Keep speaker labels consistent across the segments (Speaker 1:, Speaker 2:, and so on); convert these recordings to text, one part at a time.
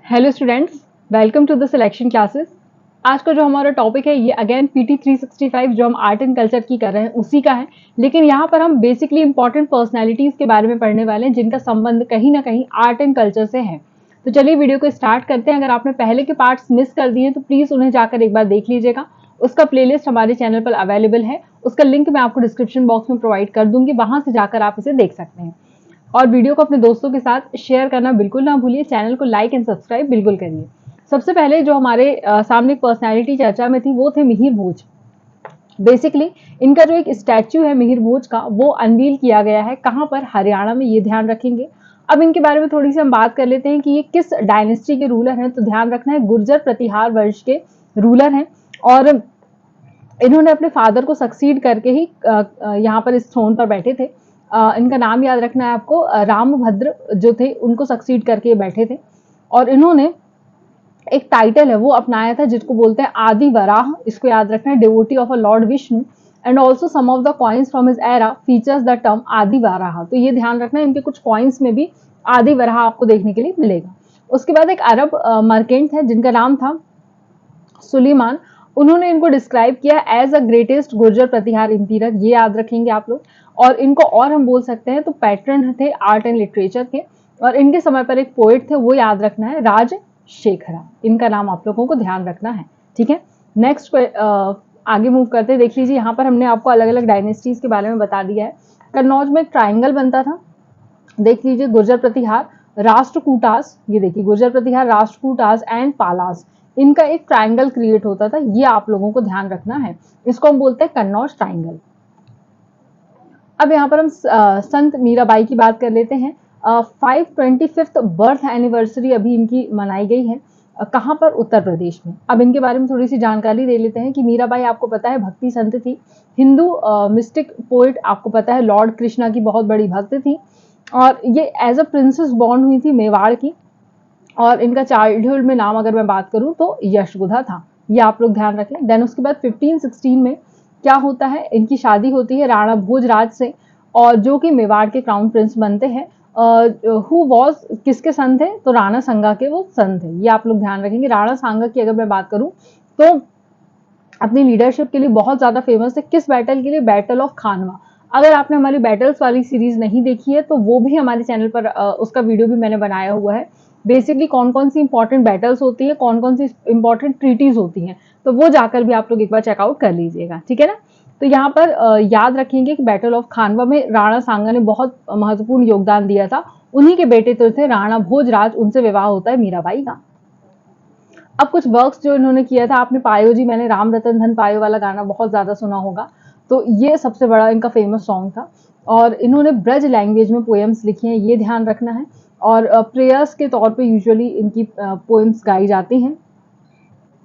Speaker 1: Hello students, welcome to the selection classes. आज का जो हमारा टॉपिक है ये अगेन पीटी 365 जो हम आर्ट एंड कल्चर की कर रहे हैं उसी का है, लेकिन यहाँ पर हम बेसिकली इंपॉर्टेंट पर्सनालिटीज के बारे में पढ़ने वाले हैं जिनका संबंध कहीं ना कहीं आर्ट एंड कल्चर से है। तो चलिए वीडियो को स्टार्ट करते हैं। अगर आपने पहले के पार्ट्स मिस कर दिए तो प्लीज उन्हें जाकर एक बार देख लीजिएगा। उसका प्लेलिस्ट हमारे चैनल पर अवेलेबल है, उसका लिंक मैं आपको डिस्क्रिप्शन बॉक्स में प्रोवाइड कर दूंगी, वहां से जाकर आप इसे देख सकते हैं। और वीडियो को अपने दोस्तों के साथ शेयर करना बिल्कुल ना भूलिए। चैनल को लाइक एंड सब्सक्राइब बिल्कुल करिए। सबसे पहले जो हमारे सामने पर्सनालिटी चर्चा में थी वो थे मिहिर भोज। बेसिकली इनका जो एक स्टैच्यू है मिहिर भोज का वो अनवील किया गया है। कहाँ पर? हरियाणा में। ये ध्यान रखेंगे। अब इनके बारे में थोड़ी सी हम बात कर लेते हैं कि ये किस डायनेस्टी के रूलर हैं। तो ध्यान रखना है गुर्जर प्रतिहार वंश के रूलर हैं और इन्होंने अपने फादर को सक्सीड करके ही यहाँ पर इस थ्रोन पर बैठे थे। इनका नाम याद रखना है आपको। रामभद्र जो थे उनको सक्सीड करके बैठे थे और इन्होंने एक टाइटल है वो अपनाया था जिसको बोलते हैं आदि वराह। इसको याद रखना है, devotee of a lord Vishnu. And also some of the coins from his era features the term Adi Varaha. तो ये ध्यान रखना है, इनके कुछ कॉइन्स में भी आदि वराह आपको देखने के लिए मिलेगा। उसके बाद एक अरब मर्केंट है जिनका नाम था सुलेमान। उन्होंने इनको डिस्क्राइब किया as a greatest Gurjara Pratihara emperor. ये याद रखेंगे आप लोग। और इनको और हम बोल सकते हैं तो पैट्रन थे आर्ट एंड लिटरेचर के। और इनके समय पर एक पोएट थे, वो याद रखना है राजशेखरा। इनका नाम आप लोगों को ध्यान रखना है। ठीक है, नेक्स्ट आगे मूव करते हैं। देख लीजिए यहाँ पर हमने आपको अलग अलग डायनेस्टीज के बारे में बता दिया है। कन्नौज में एक ट्राइंगल बनता था। देख लीजिए गुर्जर प्रतिहार, राष्ट्रकूटास। ये देखिए गुर्जर प्रतिहार, राष्ट्रकूटास एंड पालास, इनका एक ट्राइंगल क्रिएट होता था। ये आप लोगों को ध्यान रखना है। इसको हम बोलते हैं कन्नौज ट्राइंगल। अब यहाँ पर हम संत मीराबाई की बात कर लेते हैं। 525th बर्थ एनिवर्सरी अभी इनकी मनाई गई है। कहाँ पर? उत्तर प्रदेश में। अब इनके बारे में थोड़ी सी जानकारी दे लेते हैं कि मीराबाई आपको पता है भक्ति संत थी, हिंदू मिस्टिक पोइट। आपको पता है लॉर्ड कृष्णा की बहुत बड़ी भक्त थी और ये एज अ प्रिंसेस बॉर्न हुई थी मेवाड़ की। और इनका चाइल्डहुड में नाम अगर मैं बात करूं तो यशोदा था। ये आप लोग ध्यान रखें। देन उसके बाद 1516 में क्या होता है, इनकी शादी होती है राणा भोजराज से, और जो कि मेवाड़ के क्राउन प्रिंस बनते हैं। हु वॉज किसके सन थे? तो राणा संगा के वो सन थे। ये आप लोग ध्यान रखेंगे। राणा सांगा की अगर मैं बात करूं तो अपनी लीडरशिप के लिए बहुत ज्यादा फेमस है। किस बैटल के लिए? बैटल ऑफ खानवा। अगर आपने हमारी बैटल्स वाली सीरीज नहीं देखी है तो वो भी हमारे चैनल पर उसका वीडियो भी मैंने बनाया हुआ है। बेसिकली कौन कौन सी इंपॉर्टेंट बैटल्स होती है, कौन कौन सी इंपॉर्टेंट ट्रीटीज होती हैं, तो वो जाकर भी आप लोग एक बार चेकआउट कर लीजिएगा। ठीक है ना। तो यहाँ पर याद रखेंगे कि बैटल ऑफ खानवा में राणा सांगा ने बहुत महत्वपूर्ण योगदान दिया था। उन्हीं के बेटे तो थे राणा भोजराज, उनसे विवाह होता है मीराबाई का। अब कुछ वर्क्स जो इन्होंने किया था, आपने पायो जी, मैंने राम रतन धन पायो वाला गाना बहुत ज्यादा सुना होगा, तो ये सबसे बड़ा इनका फेमस सॉन्ग था। और इन्होंने ब्रज लैंग्वेज में पोएम्स लिखी हैं, ये ध्यान रखना है। और प्रेयर्स के तौर पे यूजुअली इनकी पोएम्स गाई जाती हैं।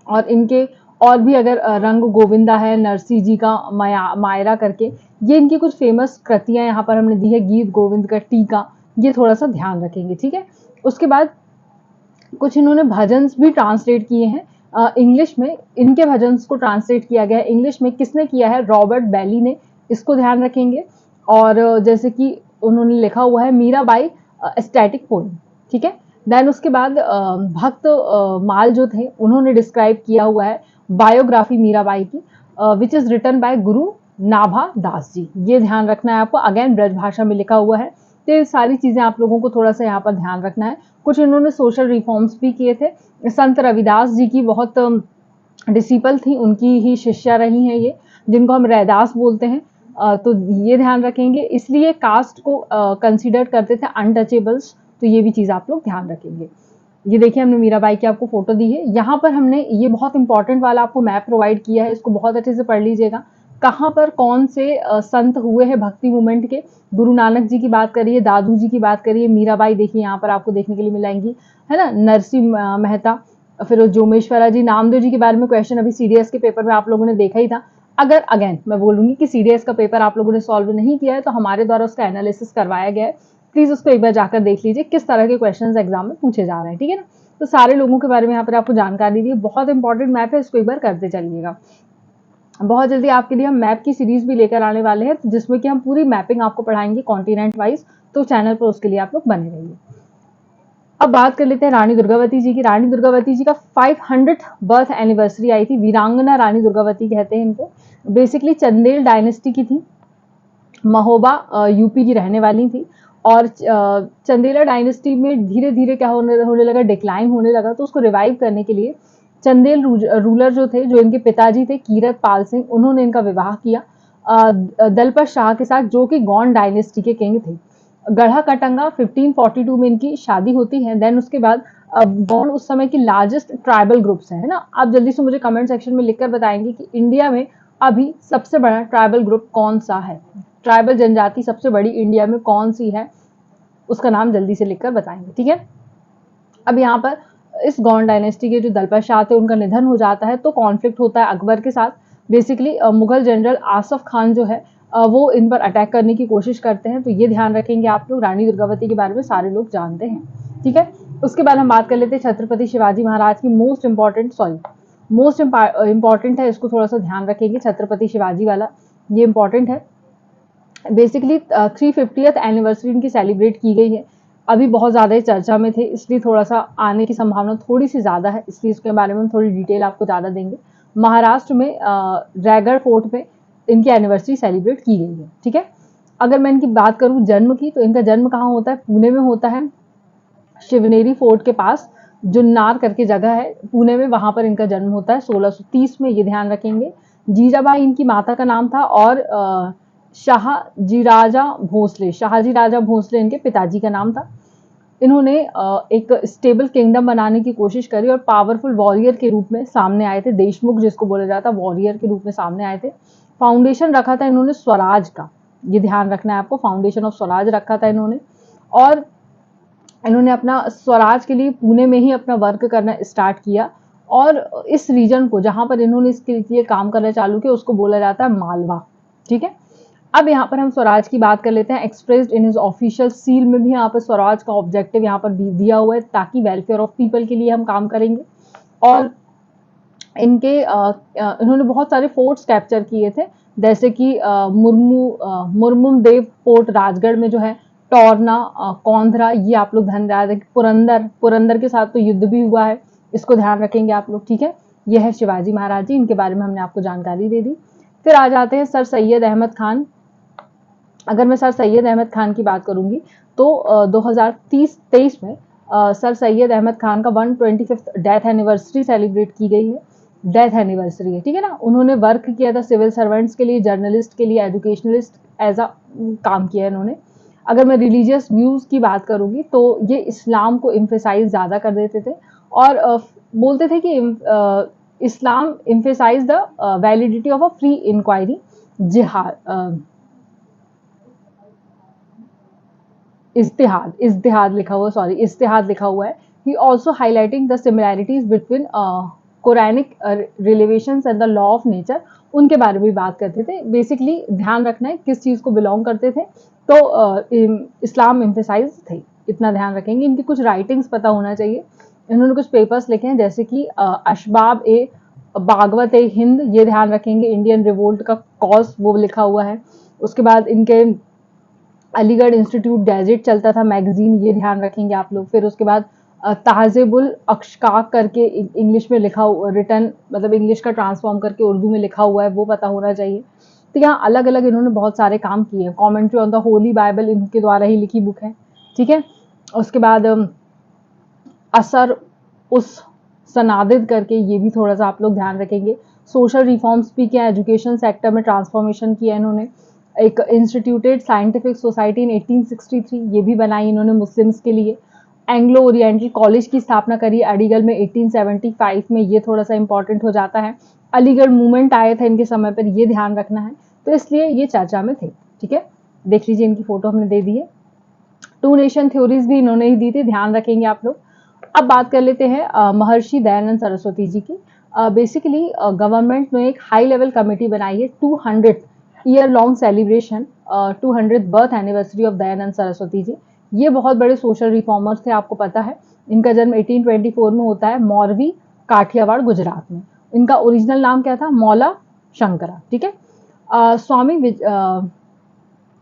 Speaker 1: और इनके और भी अगर रंग गोविंदा है, नरसी जी का मायरा करके, ये इनकी कुछ फेमस कृतियां यहाँ पर हमने दी है। गीत गोविंद का टीका, ये थोड़ा सा ध्यान रखेंगे। ठीक है, उसके बाद कुछ इन्होंने भजन्स भी ट्रांसलेट किए हैं इंग्लिश में। इनके भजन्स को ट्रांसलेट किया गया है इंग्लिश में। किसने किया है? रॉबर्ट बैली ने। इसको ध्यान रखेंगे। और जैसे कि उन्होंने लिखा हुआ है मीराबाई स्टैटिक पोएम। ठीक है। देन उसके बाद भक्त माल जो थे उन्होंने डिस्क्राइब किया हुआ है बायोग्राफी मीराबाई की, विच इज रिटन बाय गुरु नाभा दास जी। ये ध्यान रखना है आपको। अगेन ब्रज भाषा में लिखा हुआ है। तो ये सारी चीजें आप लोगों को थोड़ा सा यहाँ पर ध्यान रखना है। कुछ इन्होंने सोशल रिफॉर्म्स भी किए थे। संत रविदास जी की बहुत डिसिपल थी, उनकी ही शिष्या रही हैं ये, जिनको हम रैदास बोलते हैं। तो ये ध्यान रखेंगे। इसलिए कास्ट को कंसिडर करते थे अनटचेबल्स। तो ये भी चीज आप लोग ध्यान रखेंगे। ये देखिए हमने मीराबाई की आपको फोटो दी है। यहाँ पर हमने ये बहुत इंपॉर्टेंट वाला आपको मैप प्रोवाइड किया है, इसको बहुत अच्छे से पढ़ लीजिएगा। कहाँ पर कौन से संत हुए हैं भक्ति मूवमेंट के। गुरु नानक जी की बात करिए, दादू जी की बात करिए, मीराबाई देखिए यहाँ पर आपको देखने के लिए मिलेंगी, है ना। नरसिंह मेहता, फिर जोमेश्वरा जी, नामदेव जी के बारे में क्वेश्चन अभी सीडीएस के पेपर में आप लोगों ने देखा ही था। अगर अगेन मैं बोलूंगी कि सीडीएस का पेपर आप लोगों ने सॉल्व नहीं किया है तो हमारे द्वारा उसका एनालिसिस करवाया गया है, प्लीज उसको एक बार जाकर देख लीजिए किस तरह के क्वेश्चन एग्जाम में पूछे जा रहे हैं। ठीक है ना। तो सारे लोगों के बारे में यहाँ पर आपको जानकारी दी है। बहुत इंपॉर्टेंट मैप है, इसको एक बार करते चलिएगा। बहुत जल्दी आपके लिए हम मैप की सीरीज भी लेकर आने वाले हैं जिसमें कि हम पूरी मैपिंग आपको पढ़ाएंगे कॉन्टिनेंट वाइज। तो चैनल पर उसके लिए आप लोग बने रहिए। अब बात कर लेते हैं रानी दुर्गावती जी की। रानी दुर्गावती जी का 500th बर्थ एनिवर्सरी आई थी। वीरांगना रानी दुर्गावती कहते हैं इनको। बेसिकली चंदेल डायनेस्टी की थी, महोबा यूपी की रहने वाली थी। और चंदेला डायनेस्टी में धीरे धीरे क्या होने लगा, डिक्लाइन होने लगा। तो उसको रिवाइव करने के लिए चंदेल रूलर जो थे, जो इनके पिताजी थे कीरत पाल सिंह, उन्होंने इनका विवाह किया दलपत शाह के साथ, जो कि गौंड डायनेस्टी के किंग थे। गढ़ा कटंगा 1542 में इनकी शादी होती है। देन उसके बाद गौंड उस समय की लार्जेस्ट ट्राइबल ग्रुप्स है ना। आप जल्दी से मुझे कमेंट सेक्शन में लिखकर बताएंगे कि इंडिया में अभी सबसे बड़ा ट्राइबल ग्रुप कौन सा है, ट्राइबल जनजाति सबसे बड़ी इंडिया में कौन सी है, उसका नाम जल्दी से लिखकर बताएंगे, ठीक है। अब यहाँ पर इस गौंड डायनेस्टी के जो दलपत शाह थे उनका निधन हो जाता है, तो कॉन्फ्लिक्ट होता है अकबर के साथ। बेसिकली मुगल जनरल आसफ खान जो है वो इन पर अटैक करने की कोशिश करते हैं। तो ये ध्यान रखेंगे आप लोग। रानी दुर्गावती के बारे में सारे लोग जानते हैं, ठीक है। उसके बाद हम बात कर लेते हैं छत्रपति शिवाजी महाराज की। मोस्ट इंपॉर्टेंट है, इसको थोड़ा सा ध्यान रखेंगे। छत्रपति शिवाजी वाला ये इंपॉर्टेंट है। बेसिकली 350th एनिवर्सरी इनकी सेलिब्रेट की गई है। अभी बहुत ज़्यादा चर्चा में थे, इसलिए थोड़ा सा आने की संभावना थोड़ी सी ज़्यादा है, इसलिए इसके बारे में हम थोड़ी डिटेल आपको ज़्यादा देंगे। महाराष्ट्र में रायगढ़ फोर्ट में इनकी एनिवर्सरी सेलिब्रेट की गई है, ठीक है। अगर मैं इनकी बात करूं जन्म की, तो इनका जन्म कहाँ होता है, पुणे में होता है। शिवनेरी फोर्ट के पास जुन्नार करके जगह है पुणे में, वहां पर इनका जन्म होता है 1630 में, ये ध्यान रखेंगे। जीजाबाई इनकी माता का नाम था, और शाहजी राजा भोसले इनके पिताजी का नाम था। इन्होंने एक स्टेबल किंगडम बनाने की कोशिश करी और पावरफुल वॉरियर के रूप में सामने आए थे। देशमुख जिसको बोला जाता, वॉरियर के रूप में सामने आए थे। फाउंडेशन रखा था इन्होंने स्वराज का, ये ध्यान रखना है आपको, फाउंडेशन ऑफ स्वराज रखा था इन्होंने। और इन्होंने अपना स्वराज के लिए पुणे में ही अपना वर्क करना स्टार्ट किया। और इस रीजन को जहां पर इन्होंने इसके लिए काम करना चालू किया उसको बोला जाता है मालवा, ठीक है। अब यहाँ पर हम स्वराज की बात कर लेते हैं। Expressed in his official seal में भी यहाँ पर स्वराज का ऑब्जेक्टिव यहाँ पर दिया हुआ है, ताकि वेलफेयर ऑफ पीपल के लिए हम काम करेंगे। और इनके इन्होंने बहुत सारे फोर्ट्स कैप्चर किए थे, जैसे कि मुर्मुम देव फोर्ट राजगढ़ में जो है, टोरना, कौंधरा, ये आप लोग ध्यान रखें। पुरंदर के साथ तो युद्ध भी हुआ है, इसको ध्यान रखेंगे आप लोग, ठीक है। यह है शिवाजी महाराज जी, इनके बारे में हमने आपको जानकारी दे दी। फिर आ जाते हैं सर सैयद अहमद खान। अगर मैं सर सैयद अहमद खान की बात करूंगी, तो 2023 में सर सैयद अहमद खान का 125th डेथ एनिवर्सरी सेलिब्रेट की गई है। डेथ एनिवर्सरी है, ठीक है ना। उन्होंने वर्क किया था सिविल सर्वेंट्स के लिए, जर्नलिस्ट के लिए, एजुकेशनलिस्ट एज अ काम किया इन्होंने। अगर मैं रिलीजियस व्यूज की बात करूंगी, तो ये इस्लाम को इम्फेसाइज ज़्यादा कर देते थे, और बोलते थे कि Islam emphasize the validity of a free inquiry, जिहाद, इज्तिहाद लिखा हुआ है। He also highlighting the similarities between Quranic revelations and the law of nature, उनके बारे में भी बात करते थे। बेसिकली ध्यान रखना है किस चीज को बिलोंग करते थे, तो इस्लाम इम्फेसाइज थे, इतना ध्यान रखेंगे। इनकी कुछ राइटिंग्स पता होना चाहिए। इन्होंने कुछ पेपर्स लिखे हैं, जैसे कि अशबाब ए बागवत ए हिंद, ये ध्यान रखेंगे। इंडियन रिवोल्ट का कॉज वो लिखा हुआ है। उसके बाद इनके अलीगढ़ इंस्टीट्यूट गैजेट चलता था, मैगजीन, ये ध्यान रखेंगे आप लोग। फिर उसके बाद तहज़ीबुल अशकाक करके इंग्लिश में लिखा हुआ, रिटर्न मतलब इंग्लिश का ट्रांसफॉर्म करके उर्दू में लिखा हुआ है, वो पता होना चाहिए। तो यहाँ अलग अलग इन्होंने बहुत सारे काम किए हैं। Commentary on the Holi Bible इनके द्वारा ही लिखी बुक है, ठीक है। उसके बाद असर उस सनादिद करके, ये भी थोड़ा सा आप लोग ध्यान रखेंगे। सोशल रिफॉर्म्स भी किया, एजुकेशन सेक्टर में ट्रांसफॉर्मेशन किया इन्होंने। एक इंस्टीट्यूटेड साइंटिफिक सोसाइटी इन 1863 ये भी बनाई इन्होंने मुस्लिम्स के लिए। एंग्लो ओरिएंटल कॉलेज की स्थापना करी अलीगढ़ में 1875 में, ये थोड़ा सा इंपॉर्टेंट हो जाता है। अलीगढ़ मूवमेंट आए थे इनके समय पर, ये ध्यान रखना है, तो इसलिए ये चर्चा में थे, ठीक है। देख लीजिए, इनकी फोटो हमने दे दी है। टू नेशन थ्योरीज भी इन्होंने ही दी थी, ध्यान रखेंगे आप लोग। अब बात कर लेते हैं महर्षि दयानंद सरस्वती जी की। बेसिकली गवर्नमेंट ने एक हाई लेवल कमेटी बनाई है, 200 year long celebration, 200 birth anniversary of Dayanand Saraswati ji. ये बहुत बड़े सोशल रिफॉर्मर्स थे, आपको पता है। इनका जन्म 1824 में होता है, मौरवी, काठियावाड़, गुजरात में। इनका ओरिजिनल नाम क्या था, मौला शंकरा, ठीक है। स्वामी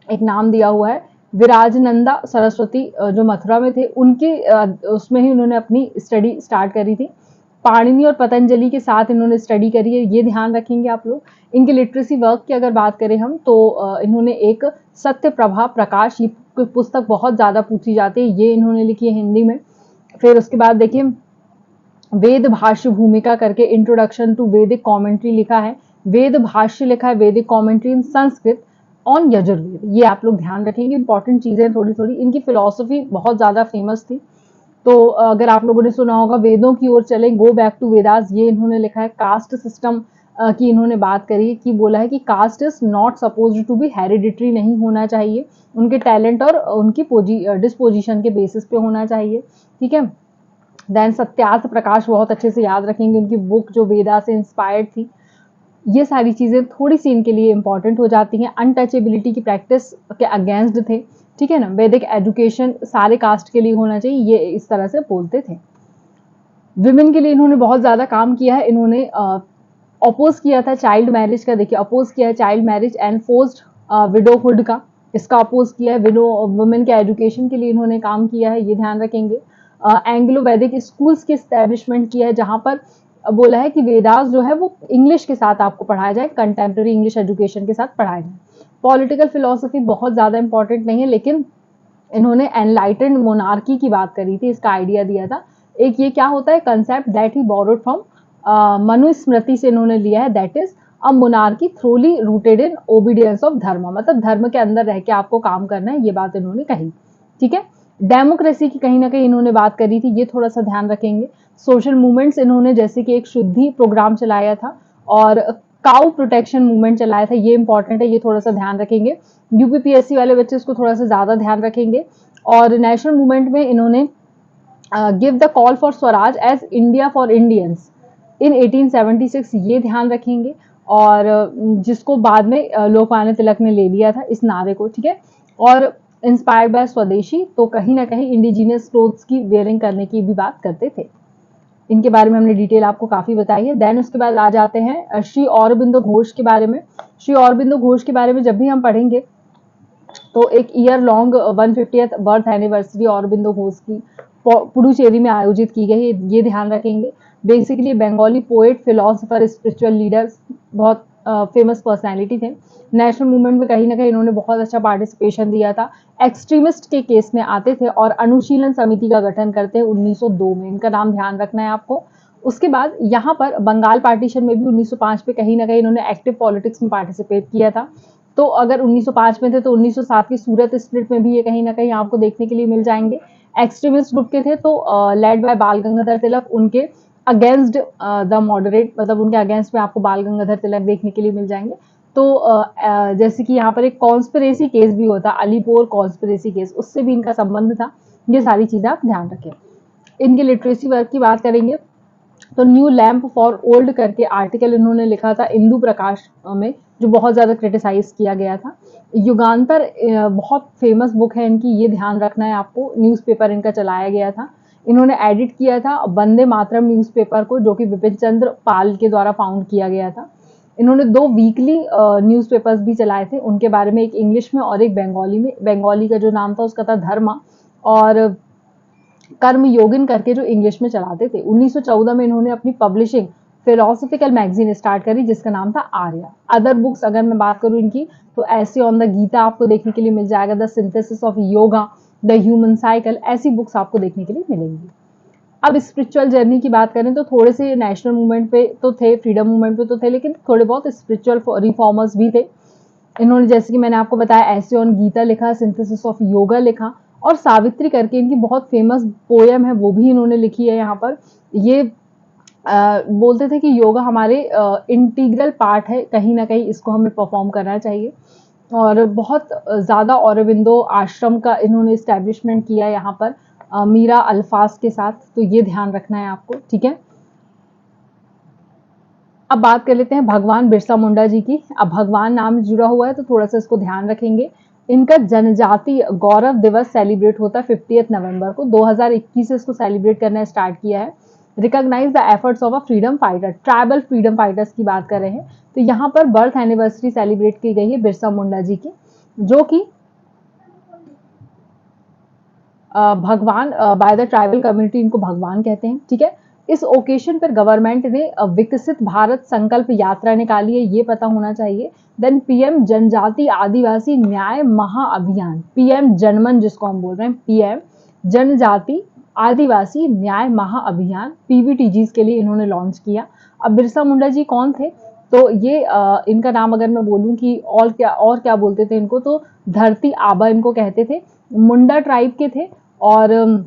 Speaker 1: एक नाम दिया हुआ है, विराजनंदा सरस्वती जो मथुरा में थे, उनके उसमें ही उन्होंने अपनी स्टडी स्टार्ट करी थी। पाणिनि और पतंजलि के साथ इन्होंने स्टडी करी है, ये ध्यान रखेंगे आप लोग। इनके लिटरेसी वर्क की अगर बात करें हम, तो इन्होंने एक सत्य प्रभा प्रकाश, ये पुस्तक बहुत ज़्यादा पूछी जाती है, ये इन्होंने लिखी है हिंदी में। फिर उसके बाद देखिए वेद भाष्य भूमिका करके इंट्रोडक्शन टू वैदिक कमेंट्री लिखा है, वेद भाष्य लिखा है, वैदिक commentary in Sanskrit on Yajurveda, ये आप लोग ध्यान रखेंगे, इंपॉर्टेंट चीजें थोड़ी थोड़ी। इनकी फिलॉसफी बहुत ज्यादा फेमस थी, तो अगर आप लोगों ने सुना होगा वेदों की ओर चले, गो बैक टू वेदास, ये इन्होंने लिखा है। कास्ट सिस्टम की इन्होंने बात करी कि बोला है कि caste is not supposed to be hereditary, नहीं होना चाहिए, उनके टैलेंट और उनकी डिस्पोजिशन के बेसिस पे होना चाहिए, ठीक है। देन सत्यार्थ प्रकाश बहुत अच्छे से याद रखेंगे, उनकी बुक जो वेदा से इंस्पायर्ड थी। ये सारी चीजें थोड़ी सी इनके लिए इंपॉर्टेंट हो जाती हैं। अनटचेबिलिटी की प्रैक्टिस के अगेंस्ट थे, ठीक है ना। वैदिक एजुकेशन सारे कास्ट के लिए होना चाहिए, ये इस तरह से बोलते थे। विमेन के लिए इन्होंने बहुत ज्यादा काम किया है। इन्होंने अपोज किया था चाइल्ड मैरिज का, देखिए अपोज किया है child marriage and forced widowhood का, इसका अपोज किया है। विडो वुमेन के एजुकेशन के लिए इन्होंने काम किया है, ये ध्यान रखेंगे। एंग्लो वैदिक स्कूल्स की स्टैब्लिशमेंट की है, जहां पर बोला है कि वेदास जो है वो इंग्लिश के साथ आपको पढ़ाया जाए, कंटेम्प्रेरी इंग्लिश एजुकेशन के साथ पढ़ाया जाए। पॉलिटिकल फिलोसफी बहुत ज्यादा इंपॉर्टेंट नहीं है, लेकिन इन्होंने एनलाइटेंड मोनार्की की बात करी थी, इसका आइडिया दिया था। एक ये क्या होता है concept that he borrowed from Manusmriti से इन्होंने लिया है, that is a monarchy thoroughly rooted in obedience of धर्म, मतलब धर्म के अंदर रह के आपको काम करना है, ये बात इन्होंने कही, ठीक है। डेमोक्रेसी की कहीं ना कहीं इन्होंने बात करी थी, ये थोड़ा सा ध्यान रखेंगे। सोशल मूवमेंट्स इन्होंने जैसे कि एक शुद्धि प्रोग्राम चलाया था और काउ प्रोटेक्शन मूवमेंट चलाया था, ये इंपॉर्टेंट है, ये थोड़ा सा ध्यान रखेंगे। यूपीपीएससी वाले बच्चे इसको थोड़ा सा ज्यादा ध्यान रखेंगे। और नेशनल मूवमेंट में इन्होंने give the call for swaraj as India for Indians in 1876, ये ध्यान रखेंगे। और जिसको बाद में लोकमान्य तिलक ने ले लिया था इस नारे को, ठीक है। और इंस्पायर्ड बाय स्वदेशी, तो कहीं ना कहीं इंडिजिनियस क्लोथ्स की वेयरिंग करने की भी बात करते थे। इनके बारे में हमने डिटेल आपको काफी बताई है। देन उसके बाद आ जाते हैं श्री औरबिंदो घोष के बारे में। श्री औरबिंदो घोष के बारे में जब भी हम पढ़ेंगे तो एक year long 150th birth anniversary Aurobindo Ghosh की पुडुचेरी में आयोजित की गई, ये ध्यान रखेंगे। Basically Bengali poet, philosopher, spiritual leaders, बहुत फेमस पर्सनैलिटी थे। नेशनल मूवमेंट में कहीं ना कहीं इन्होंने बहुत अच्छा पार्टिसिपेशन दिया था। एक्सट्रीमिस्ट के केस में आते थे और अनुशीलन समिति का गठन करते हैं 1902 में, इनका नाम ध्यान रखना है आपको। उसके बाद यहाँ पर बंगाल पार्टीशन में भी 1905 पे कहीं ना कहीं इन्होंने एक्टिव पॉलिटिक्स में पार्टिसिपेट किया था। तो अगर 1905 में थे तो 1907 की सूरत स्प्लिट में भी ये कहीं ना कहीं आपको देखने के लिए मिल जाएंगे। एक्सट्रीमिस्ट ग्रुप के थे, तो लेड बाय बाल गंगाधर तिलक, उनके अगेंस्ट द मॉडरेट, मतलब उनके अगेंस्ट में आपको बाल गंगाधर तिलक देखने के लिए मिल जाएंगे। तो जैसे कि यहाँ पर एक कॉन्स्पिरेसी केस भी होता, अलीपोर कॉन्स्पिरेसी केस, उससे भी इनका संबंध था। ये सारी चीजें आप ध्यान रखें। इनके लिटरेसी वर्क की बात करेंगे तो न्यू लैम्प फॉर ओल्ड करके आर्टिकल इन्होंने लिखा था इंदु प्रकाश में, जो बहुत ज्यादा क्रिटिसाइज किया गया था। युगांतर बहुत फेमस बुक है इनकी, ये ध्यान रखना है आपको। न्यूज़पेपर इनका चलाया गया था, इन्होंने एडिट किया था वंदे मातरम न्यूज़पेपर को, जो कि विपिन चंद्र पाल के द्वारा फाउंड किया गया था। इन्होंने 2 वीकली न्यूज़पेपर्स भी चलाए थे, उनके बारे में एक इंग्लिश में और एक बंगाली में। बंगाली का जो नाम था उसका था धर्मा, और कर्म योगिन करके जो इंग्लिश में चलाते थे। 1914 में इन्होंने अपनी पब्लिशिंग फिलोसफिकल मैगजीन स्टार्ट करी, जिसका नाम था आर्या। अदर बुक्स अगर मैं बात करूं इनकी, तो ऐसे ऑन द गीता आपको देखने के लिए मिल जाएगा, the synthesis of yoga, the human cycle, ऐसी बुक्स आपको देखने के लिए मिलेंगी। अब स्पिरिचुअल जर्नी की बात करें तो थोड़े से नेशनल मूवमेंट पे तो थे, फ्रीडम मूवमेंट पे तो थे, लेकिन थोड़े बहुत स्पिरिचुअल रिफॉर्मर्स भी थे। इन्होंने जैसे कि मैंने आपको बताया ऐसे ऑन गीता लिखा, सिंथेसिस ऑफ योगा लिखा, और सावित्री करके इनकी बहुत फेमस पोयम है, वो भी इन्होंने लिखी है। यहाँ पर ये बोलते थे कि योगा हमारे इंटीग्रल पार्ट है, कहीं ना कहीं इसको हमें परफॉर्म करना चाहिए। और बहुत ज़्यादा औरबिंदो आश्रम का इन्होंने इस्टेब्लिशमेंट किया यहाँ पर मीरा अल्फाज के साथ, तो ये ध्यान रखना है आपको, ठीक है। अब बात कर लेते हैं भगवान बिरसा मुंडा जी की। अब भगवान नाम जुड़ा हुआ है तो थोड़ा सा इसको ध्यान रखेंगे। इनका जनजातीय गौरव दिवस सेलिब्रेट होता है 50 नवंबर को। 2021 से इसको सेलिब्रेट करना स्टार्ट किया है। Recognise the efforts of a freedom fighter, tribal freedom fighters की बात कर रहे हैं। तो यहाँ पर बर्थ एनिवर्सरी सेलिब्रेट की गई है बिरसा मुंडा जी की, जो कि भगवान बाय द ट्राइबल कम्युनिटी, इनको भगवान कहते हैं, ठीक है। इस ओकेशन पर गवर्नमेंट ने विकसित भारत संकल्प यात्रा निकाली है, ये पता होना चाहिए। देन पीएम जनजाति आदिवासी न्याय महाअभियान, पीएम जनमन जिसको हम बोल रहे हैं, पीएम जनजाति आदिवासी न्याय महाअभियान पीवीटीजीज के लिए इन्होंने लॉन्च किया। अब बिरसा मुंडा जी कौन थे? तो ये इनका नाम अगर मैं बोलूं कि और क्या बोलते थे इनको, तो धरती आबा इनको कहते थे। मुंडा ट्राइब के थे और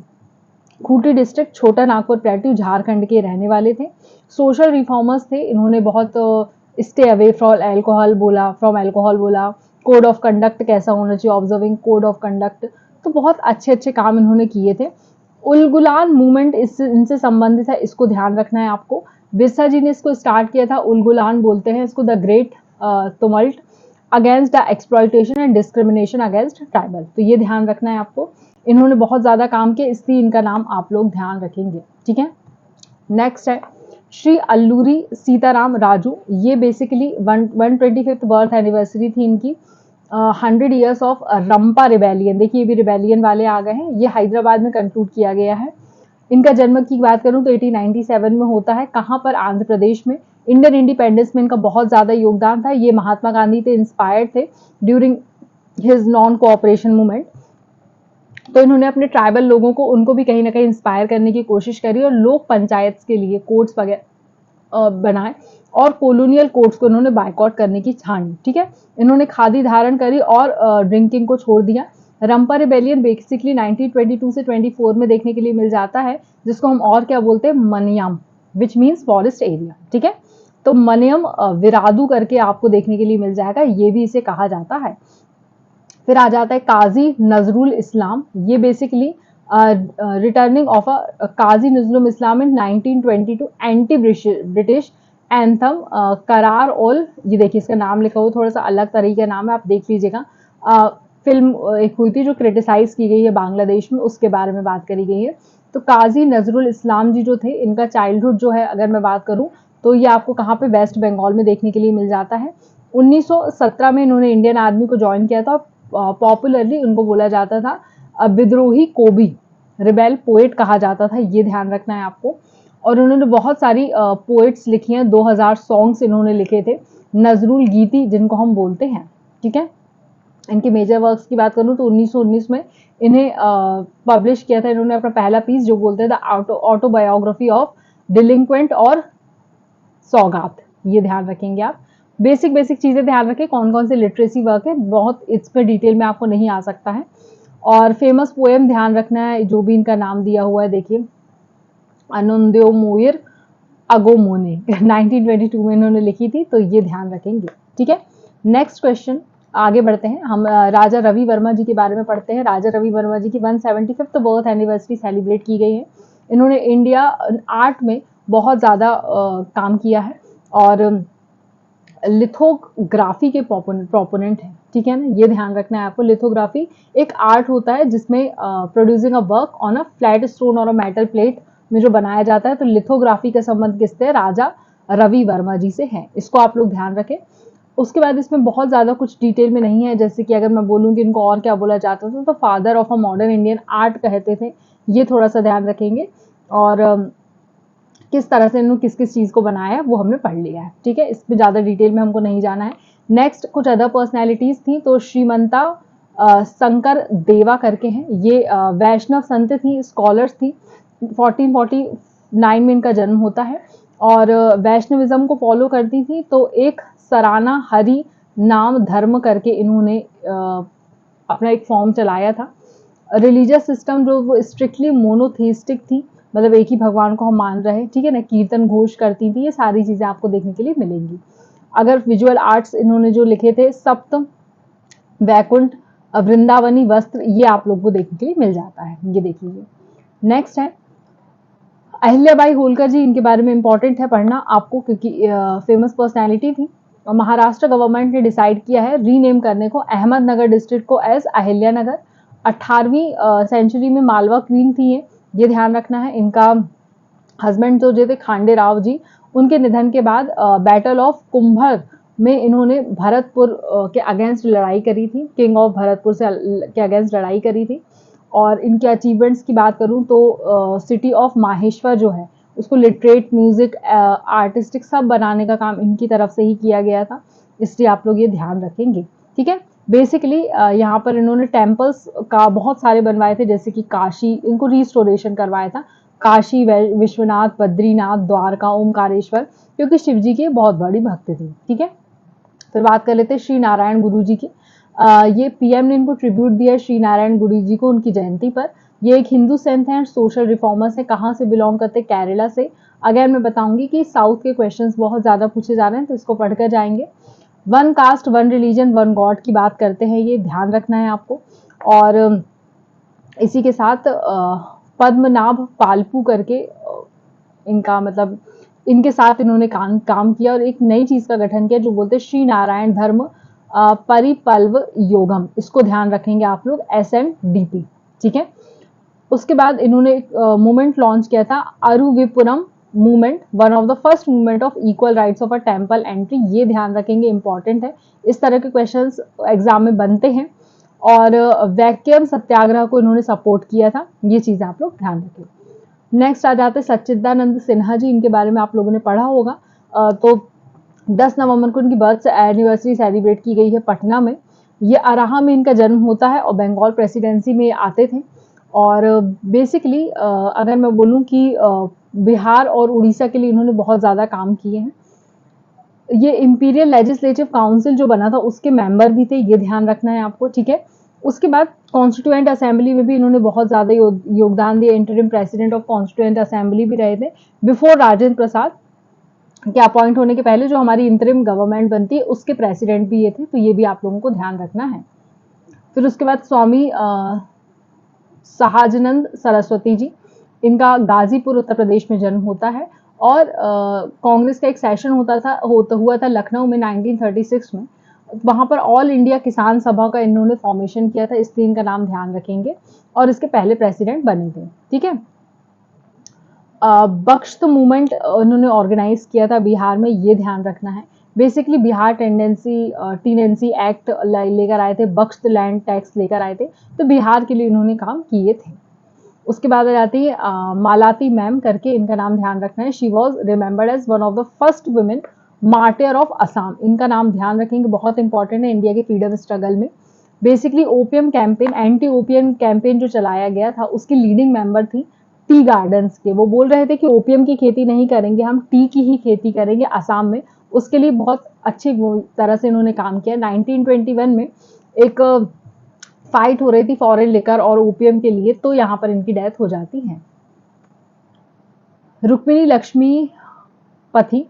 Speaker 1: खूंटी डिस्ट्रिक्ट छोटा नागपुर प्लेट्यू झारखंड के रहने वाले थे। सोशल रिफॉर्मर्स थे, इन्होंने बहुत स्टे अवे फ्रॉम एल्कोहल बोला, कोड ऑफ कंडक्ट कैसा होना चाहिए, ऑब्जर्विंग कोड ऑफ कंडक्ट, तो बहुत अच्छे अच्छे काम इन्होंने किए थे। उलगुलान मूवमेंट इनसे संबंधित है, इसको ध्यान रखना है आपको। बिरसा जी ने इसको स्टार्ट किया था, उलगुलान बोलते हैं इसको, the great tumult against the exploitation and discrimination against tribal, तो ये ध्यान रखना है आपको। इन्होंने बहुत ज्यादा काम किया, इसलिए इनका नाम आप लोग ध्यान रखेंगे, ठीक है। नेक्स्ट है श्री अल्लूरी सीताराम राजू, ये बेसिकली 125th बर्थ एनिवर्सरी थी इनकी। 100 ईयर्स ऑफ रंपा रिबेलियन, देखिए ये भी रिबेलियन वाले आ गए हैं, ये हैदराबाद में कंक्लूड किया गया है। इनका जन्म की बात करूं तो 1897 में होता है, कहां पर? आंध्र प्रदेश में। इंडियन इंडिपेंडेंस में इनका बहुत ज्यादा योगदान था, ये महात्मा गांधी से इंस्पायर्ड थे during his non cooperation movement. तो इन्होंने अपने ट्राइबल लोगों को, उनको भी कहीं ना कहीं इंस्पायर करने की कोशिश करी और लोक पंचायत के लिए कोर्ट्स वगैरह बनाए और कॉलोनियल कोर्ट्स को इन्होंने बायकॉट करने की ठानी, ठीक है। इन्होंने खादी धारण करी और ड्रिंकिंग को छोड़ दिया। रंपा रिबेलियन बेसिकली 1922 से 24 में देखने के लिए मिल जाता है, जिसको हम और क्या बोलते हैं, मनियम, विच मीन्स फॉरेस्ट एरिया, ठीक है। तो मनियम विरादू करके आपको देखने के लिए मिल जाएगा, ये भी इसे कहा जाता है। फिर आ जाता है काजी नजरुल इस्लाम, ये basically returning of a Kazi Nazrul Islam in 1922 anti British anthem करार ओल, ये देखिए इसका नाम लिखा हुआ थोड़ा सा अलग तरीके का नाम है, आप देख लीजिएगा। फिल्म एक हुई थी जो क्रिटिसाइज की गई है बांग्लादेश में, उसके बारे में बात करी गई है। तो काजी नजरुल इस्लाम जी जो थे, इनका चाइल्डहुड जो है अगर मैं बात करूं तो ये आपको कहाँ पे, वेस्ट बंगाल में देखने के लिए मिल जाता है। 1917 में इन्होंने इंडियन आर्मी को ज्वाइन किया था। पॉपुलरली उनको बोला जाता था विद्रोही कोबी, रिबेल पोएट कहा जाता था, ये ध्यान रखना है आपको। और उन्होंने बहुत सारी पोएट्स लिखी हैं, 2000 सॉन्ग्स इन्होंने लिखे थे, नजरुल गीति जिनको हम बोलते हैं, ठीक है। इनके मेजर वर्क्स की बात करूं तो 1919 में इन्हें पब्लिश किया था इन्होंने अपना पहला पीस, जो बोलते थे ऑटोबायोग्राफी ऑफ डिलिंक्वेंट और सौगात, ये ध्यान रखेंगे आप। बेसिक चीजें ध्यान रखें, कौन कौन से लिटरेसी वर्क है, बहुत इस पे डिटेल में आपको नहीं आ सकता है। और फेमस पोएम ध्यान रखना है, जो भी इनका नाम दिया हुआ है, देखिए अनुंदो मोयर अगोमोने 1922 में इन्होंने लिखी थी, तो ये ध्यान रखेंगे, ठीक है। नेक्स्ट क्वेश्चन, आगे बढ़ते हैं हम। राजा रवि वर्मा जी के बारे में पढ़ते हैं। राजा रवि वर्मा जी की 175th बर्थ एनिवर्सरी सेलिब्रेट की गई है। इन्होंने इंडिया आर्ट में बहुत ज्यादा काम किया है और लिथोग्राफी के प्रोपोनेंट है, ठीक है ना, ये ध्यान रखना है आपको। लिथोग्राफी एक आर्ट होता है जिसमें producing a work on a flat stone और अ मेटल प्लेट में जो बनाया जाता है। तो लिथोग्राफी का संबंध किससे? राजा रवि वर्मा जी से है, इसको आप लोग ध्यान रखें। उसके बाद इसमें बहुत ज्यादा कुछ डिटेल में नहीं है, जैसे कि अगर मैं बोलूँ कि इनको और क्या बोला जाता था, तो father of a modern Indian art कहते थे, ये थोड़ा सा ध्यान रखेंगे। और किस तरह से इन्होंने किस किस चीज को बनाया है वो हमने पढ़ लिया है, ठीक है। इसमें ज्यादा डिटेल में हमको नहीं जाना है। नेक्स्ट कुछ अदर पर्सनैलिटीज थी, तो श्रीमंता शंकर देवा करके हैं, ये वैष्णव संत थी, स्कॉलर्स थी। 1449 में इनका जन्म होता है और वैष्णविज्म को फॉलो करती थी। तो एक सराना हरि नाम धर्म करके इन्होंने अपना एक फॉर्म चलाया था। रिलीजियस सिस्टम जो वो स्ट्रिक्टली मोनोथेइस्टिक थी, मतलब एक ही भगवान को हम मान रहे हैं, ठीक है ना। कीर्तन घोष करती थी, ये सारी चीजें आपको देखने के लिए मिलेंगी। अगर विजुअल आर्ट्स इन्होंने जो लिखे थे, सप्त, वैकुंठ, वृंदावनी वस्त्र, ये आप लोग को देखने के लिए मिल जाता है, ये देख लीजिए। नेक्स्ट है अहिल्याबाई होलकर जी, इनके बारे में इंपॉर्टेंट है पढ़ना आपको, क्योंकि फेमस पर्सनैलिटी थी। महाराष्ट्र गवर्नमेंट ने डिसाइड किया है रीनेम करने को अहमदनगर डिस्ट्रिक्ट को एज अहिल्यानगर। 18वीं सेंचुरी में मालवा क्वीन थी ये ध्यान रखना है। इनका हस्बैंड जो थे खांडे राव जी, उनके निधन के बाद बैटल ऑफ कुंभर में इन्होंने भरतपुर के अगेंस्ट लड़ाई करी थी, किंग ऑफ भरतपुर से के अगेंस्ट लड़ाई करी थी। और इनके अचीवमेंट्स की बात करूं तो सिटी ऑफ माहेश्वर जो है उसको लिटरेट, म्यूजिक, आर्टिस्टिक सब बनाने का काम इनकी तरफ से ही किया गया था, इसलिए आप लोग ये ध्यान रखेंगे। ठीक है, बेसिकली यहाँ पर इन्होंने टेम्पल्स का बहुत सारे बनवाए थे, जैसे कि काशी, इनको रिस्टोरेशन करवाया था, काशी, विश्वनाथ, बद्रीनाथ, द्वारका, ओमकारेश्वर, क्योंकि शिव जी की बहुत बड़ी भक्त थी। ठीक है, फिर बात कर लेते हैं श्री नारायण गुरु जी की। ये पीएम ने इनको ट्रिब्यूट दिया श्री नारायण गुरु जी को उनकी जयंती पर। ये एक हिंदू सेंट हैं, सोशल रिफॉर्मर्स है। कहाँ से बिलोंग करते हैं? केरला से। अगेन मैं बताऊंगी कि साउथ के क्वेश्चंस बहुत ज्यादा पूछे जा रहे हैं, तो इसको पढ़कर जाएंगे। One cast, one religion, one God की बात करते हैं, ये ध्यान रखना है आपको। और इसी के साथ पद्मनाभ पालपू करके इनका मतलब इनके साथ इन्होंने काम किया और एक नई चीज का गठन किया जो बोलते हैं श्री नारायण धर्म परिपल्व योगम। इसको ध्यान रखेंगे आप लोग, SNDP। ठीक है, उसके बाद इन्होंने एक मूवमेंट लॉन्च किया था, Aruvipuram movement, one of the first movement of equal rights of a temple entry. ये ध्यान रखेंगे, इंपॉर्टेंट है, इस तरह के क्वेश्चंस एग्जाम में बनते हैं। और वैक्यूम सत्याग्रह को इन्होंने सपोर्ट किया था, ये चीजें आप लोग ध्यान रखें। नेक्स्ट आ जाते हैं सच्चिदानंद सिन्हा जी, इनके बारे में आप लोगों ने पढ़ा होगा। तो 10 नवंबर को इनकी बर्थ एनिवर्सरी सेलिब्रेट की गई है पटना में। ये अराहा में इनका जन्म होता है और बंगाल प्रेसिडेंसी में आते थे। और बेसिकली अगर मैं बोलूं कि बिहार और उड़ीसा के लिए इन्होंने बहुत ज़्यादा काम किए हैं। ये इंपीरियल लेजिस्लेटिव काउंसिल जो बना था उसके मेंबर भी थे, ये ध्यान रखना है आपको। ठीक है, उसके बाद कॉन्स्टिट्यूएंट असेंबली में भी इन्होंने बहुत ज़्यादा योगदान दिया। Interim president of constituent assembly भी रहे थे बिफोर राजेंद्र प्रसाद के अपॉइंट होने के पहले। जो हमारी इंटरिम गवर्नमेंट बनती है उसके प्रेसिडेंट भी ये थे, तो ये भी आप लोगों को ध्यान रखना है। फिर उसके बाद स्वामी सहाजानंद सरस्वती जी, इनका गाजीपुर उत्तर प्रदेश में जन्म होता है। और कांग्रेस का एक सेशन हुआ था लखनऊ में 1936 में। वहां पर ऑल इंडिया किसान सभा का इन्होंने फॉर्मेशन किया था, इसलिए इनका नाम ध्यान रखेंगे। और इसके पहले प्रेसिडेंट बने थे। ठीक है, बख्श्त मूवमेंट उन्होंने ऑर्गेनाइज किया था बिहार में, ये ध्यान रखना है। बेसिकली बिहार टीनेंसी एक्ट लेकर आए थे, बख्श्त लैंड टैक्स लेकर आए थे, तो बिहार के लिए इन्होंने काम किए थे। उसके बाद आ जाती है मालाती मैम करके, इनका नाम ध्यान रखना है। She was remembered as one of the first women martyr of Assam. इनका नाम ध्यान रखेंगे, बहुत इंपॉर्टेंट है इंडिया के फ्रीडम स्ट्रगल में। Basically opium campaign, anti opium campaign जो चलाया गया था उसकी लीडिंग मेंबर थी टी गार्डन्स के। वो बोल रहे थे कि ओपियम की खेती नहीं करेंगे, हम टी की ही खेती करेंगे असम में। उसके लिए बहुत अच्छी तरह से इन्होंने काम किया। 1921 में एक फाइट हो रही थी फॉरेन लिकर और ओपियम के लिए, तो यहाँ पर इनकी डेथ हो जाती है। रुक्मिणी लक्ष्मी पथी,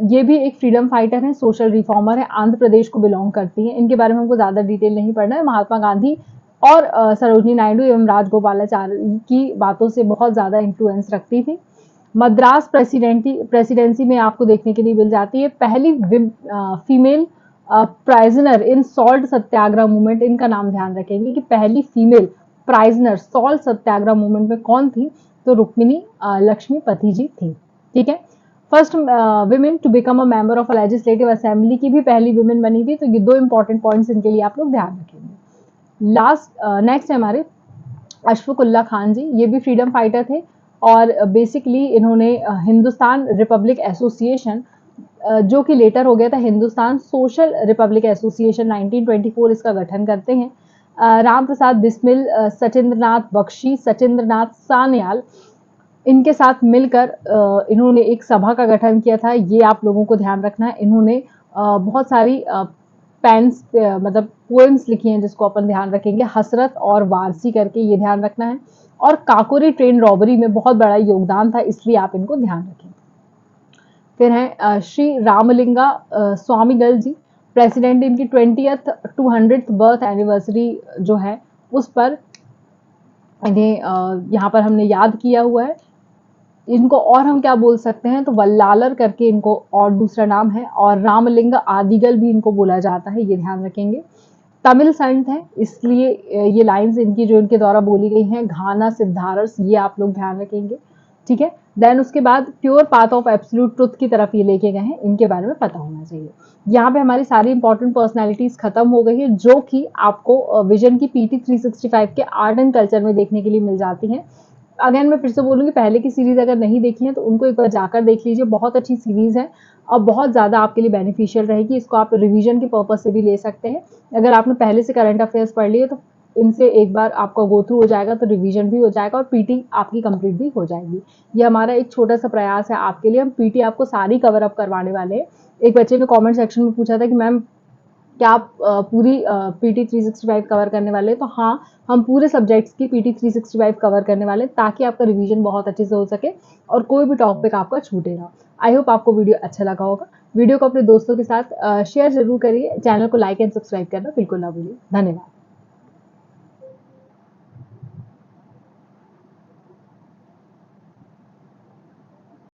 Speaker 1: ये भी एक फ्रीडम फाइटर है, सोशल रिफॉर्मर है, आंध्र प्रदेश को बिलोंग करती है। इनके बारे में हमको ज्यादा डिटेल नहीं पढ़ना है। महात्मा गांधी और सरोजिनी नायडू एवं राजगोपालाचारी की बातों से बहुत ज्यादा इन्फ्लुएंस रखती थी। मद्रास प्रेसिडेंसी में आपको देखने के लिए मिल जाती है पहली female prisoner in salt satyagraha movement. इनका नाम ध्यान रखेंगे कि पहली female prisoner salt satyagraha movement में कौन थी, तो रुक्मिणी लक्ष्मीपति जी थी। ठीक है, first women to become a member of legislative assembly की भी पहली विमेन बनी थी। तो ये दो इंपॉर्टेंट पॉइंट्स इनके लिए आप लोग ध्यान रखेंगे। नेक्स्ट है हमारे अशफाकुल्ला खान जी, ये भी फ्रीडम फाइटर थे। और बेसिकली इन्होंने हिंदुस्तान रिपब्लिक एसोसिएशन, जो कि लेटर हो गया था हिंदुस्तान सोशल रिपब्लिक एसोसिएशन, 1924 इसका गठन करते हैं। राम प्रसाद बिस्मिल, सचिंद्रनाथ बख्शी, सचिंद्रनाथ सान्याल, इनके साथ मिलकर इन्होंने एक सभा का गठन किया था, ये आप लोगों को ध्यान रखना है। इन्होंने बहुत सारी पेन्स मतलब पोएम्स लिखी हैं जिसको अपन ध्यान रखेंगे, हसरत और वारसी करके, ये ध्यान रखना है। और काकोरी ट्रेन रॉबरी में बहुत बड़ा योगदान था, इसलिए आप इनको ध्यान रखें। फिर हैं श्री रामलिंगा स्वामीगल जी, प्रेसिडेंट। इनकी 20th 200th बर्थ एनिवर्सरी जो है उस पर इन्हें यहाँ पर हमने याद किया हुआ है। इनको और हम क्या बोल सकते हैं, तो वल्लालर करके इनको और दूसरा नाम है। और रामलिंग आदिगल भी इनको बोला जाता है, ये ध्यान रखेंगे। तमिल संत है, इसलिए ये लाइंस इनकी जो इनके द्वारा बोली गई हैं, घाना सिद्धारस, ये आप लोग ध्यान रखेंगे। ठीक है, देन उसके बाद pure path of absolute truth की तरफ ये लेके गए हैं, इनके बारे में पता होना चाहिए। यहाँ पे हमारी सारी इंपॉर्टेंट पर्सनैलिटीज खत्म हो गई है, जो कि आपको विजन की पीटी 365 के आर्ट एंड कल्चर में देखने के लिए मिल जाती हैं। अगेन मैं फिर से बोलूँगी, पहले की सीरीज अगर नहीं देखी है तो उनको एक बार जाकर देख लीजिए, बहुत अच्छी सीरीज है और बहुत ज़्यादा आपके लिए बेनिफिशियल रहेगी। इसको आप रिवीजन के पर्पज से भी ले सकते हैं। अगर आपने पहले से करंट अफेयर्स पढ़ लिए तो इनसे एक बार आपका गो थ्रू हो जाएगा, तो रिवीजन भी हो जाएगा और पीटी आपकी कंप्लीट भी हो जाएगी। ये हमारा एक छोटा सा प्रयास है आपके लिए। हम पीटी आपको सारी कवर अप करवाने वाले हैं। एक बच्चे ने कमेंट सेक्शन में पूछा था कि मैम क्या आप पूरी पीटी 365 कवर करने वाले हैं? तो हाँ, हम पूरे सब्जेक्ट्स की पीटी 365 कवर करने वाले हैं, ताकि आपका रिवीजन बहुत अच्छे से हो सके और कोई भी टॉपिक आपका छूटे ना। आई होप आपको वीडियो अच्छा लगा होगा। वीडियो को अपने दोस्तों के साथ शेयर जरूर करिए। चैनल को लाइक एंड सब्सक्राइब करना बिल्कुल ना भूलिए। धन्यवाद।